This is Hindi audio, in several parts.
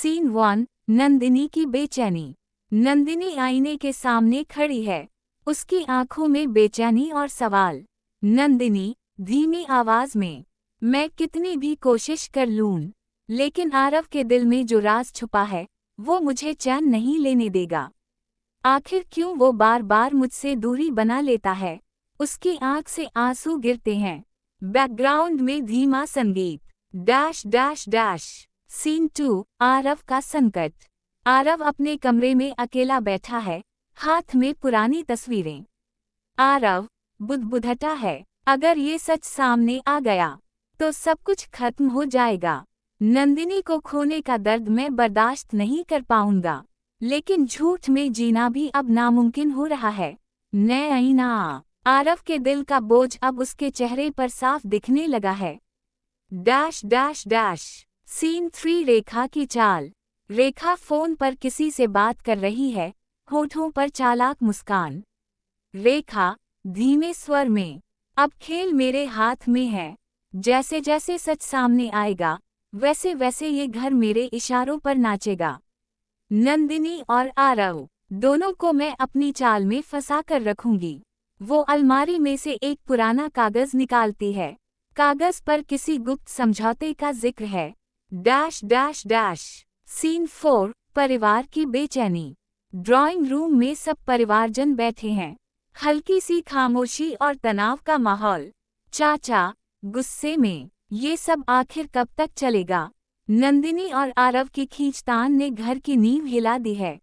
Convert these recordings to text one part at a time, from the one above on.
सीन 1। नंदिनी की बेचैनी। नंदिनी आईने के सामने खड़ी है, उसकी आंखों में बेचैनी और सवाल। नंदिनी, धीमी आवाज में, मैं कितनी भी कोशिश कर लूं, लेकिन आरव के दिल में जो राज छुपा है, वो मुझे चैन नहीं लेने देगा। आखिर क्यों वो बार बार मुझसे दूरी बना लेता है? उसकी आंख से आंसू गिरते हैं। बैकग्राउंड में धीमा संगीत। Dash dash dash. Scene 2। Aarav का संकट। आरव अपने कमरे में अकेला बैठा है, हाथ में पुरानी तस्वीरें। आरव बुदबुदाता है, अगर ये सच सामने आ गया तो सब कुछ खत्म हो जाएगा। नंदिनी को खोने का दर्द मैं बर्दाश्त नहीं कर पाऊंगा, लेकिन झूठ में जीना भी अब नामुमकिन हो रहा है। नहीं ना। आरव के दिल का बोझ अब उसके चेहरे पर साफ दिखने लगा है। Dash dash dash. सीन 3। रेखा की चाल। रेखा फोन पर किसी से बात कर रही है, होठों पर चालाक मुस्कान। रेखा धीमे स्वर में, अब खेल मेरे हाथ में है। जैसे जैसे सच सामने आएगा, वैसे वैसे ये घर मेरे इशारों पर नाचेगा। नंदिनी और आरव दोनों को मैं अपनी चाल में फंसा कर रखूंगी। वो अलमारी में से एक पुराना कागज निकालती है। कागज पर किसी गुप्त समझौते का जिक्र है। Dash dash dash. सीन 4। परिवार की बेचैनी। ड्राइंग रूम में सब परिवारजन बैठे हैं, हल्की सी खामोशी और तनाव का माहौल। चाचा गुस्से में, ये सब आखिर कब तक चलेगा? नंदिनी और आरव की खींचतान ने घर की नींव हिला दी है।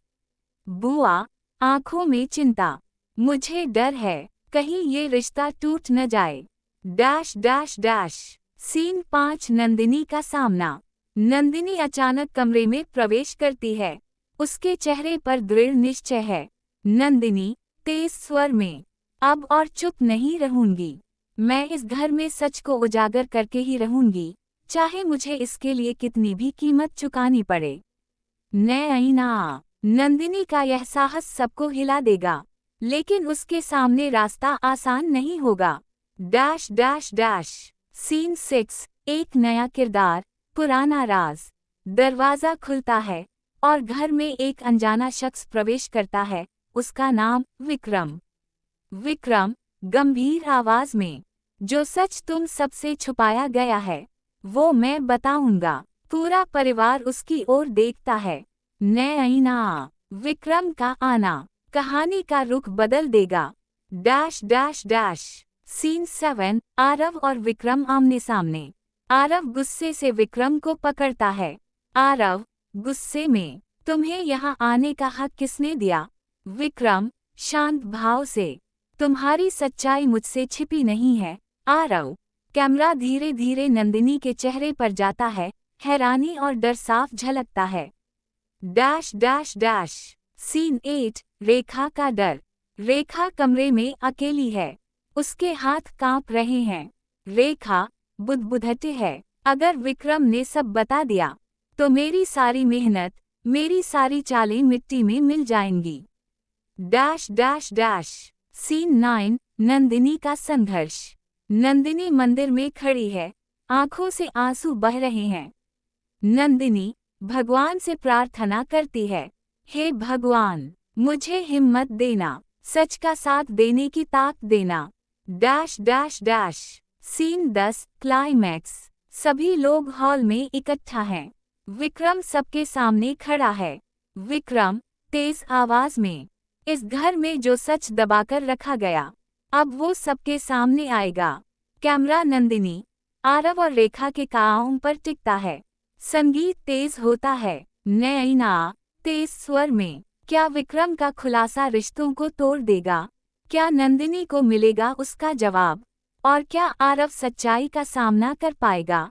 बुआ आंखों में चिंता, मुझे डर है कहीं ये रिश्ता टूट न जाए। Dash dash dash. Scene 5। Nandini का सामना। नंदिनी अचानक कमरे में प्रवेश करती है, उसके चेहरे पर दृढ़ निश्चय है। नंदिनी तेज स्वर में, अब और चुप नहीं रहूंगी। मैं इस घर में सच को उजागर करके ही रहूंगी, चाहे मुझे इसके लिए कितनी भी कीमत चुकानी पड़े। नहीं ना। नंदिनी का यह साहस सबको हिला देगा, लेकिन उसके सामने रास्ता आसान नहीं होगा। Dash dash dash. सीन 6। एक नया किरदार, पुराना राज। दरवाजा खुलता है और घर में एक अनजाना शख्स प्रवेश करता है, उसका नाम विक्रम। विक्रम गंभीर आवाज में, जो सच तुम सबसे छुपाया गया है वो मैं बताऊंगा। पूरा परिवार उसकी ओर देखता है। नहीं ना। विक्रम का आना कहानी का रुख बदल देगा। Dash dash dash. Scene 7। Aarav और विक्रम आमने सामने। आरव गुस्से से विक्रम को पकड़ता है। आरव गुस्से में, तुम्हें यहाँ आने का हक किसने दिया? विक्रम शांत भाव से, तुम्हारी सच्चाई मुझसे छिपी नहीं है। आरव। कैमरा धीरे धीरे नंदिनी के चेहरे पर जाता है, हैरानी और डर साफ झलकता है। Dash dash dash. सीन 8। रेखा का डर। रेखा कमरे में अकेली है, उसके हाथ कांप रहे हैं। रेखा बुदबुदाती है, अगर विक्रम ने सब बता दिया तो मेरी सारी मेहनत, मेरी सारी चालें मिट्टी में मिल जाएंगी। Dash dash dash. Scene 9। Nandini का संघर्ष। नंदिनी मंदिर में खड़ी है, आंखों से आंसू बह रहे हैं। नंदिनी भगवान से प्रार्थना करती है, हे भगवान, मुझे हिम्मत देना, सच का साथ देने की ताकत देना। Dash dash dash. Scene 10। Climax. सभी लोग हॉल में इकट्ठा हैं। विक्रम सबके सामने खड़ा है। विक्रम तेज आवाज में, इस घर में जो सच दबाकर रखा गया, अब वो सबके सामने आएगा। कैमरा नंदिनी, आरव और रेखा के कानों पर टिकता है। संगीत तेज होता है। नैना तेज स्वर में, क्या विक्रम का खुलासा रिश्तों को तोड़ देगा? क्या नंदिनी को मिलेगा उसका जवाब? और क्या आरव सच्चाई का सामना कर पाएगा?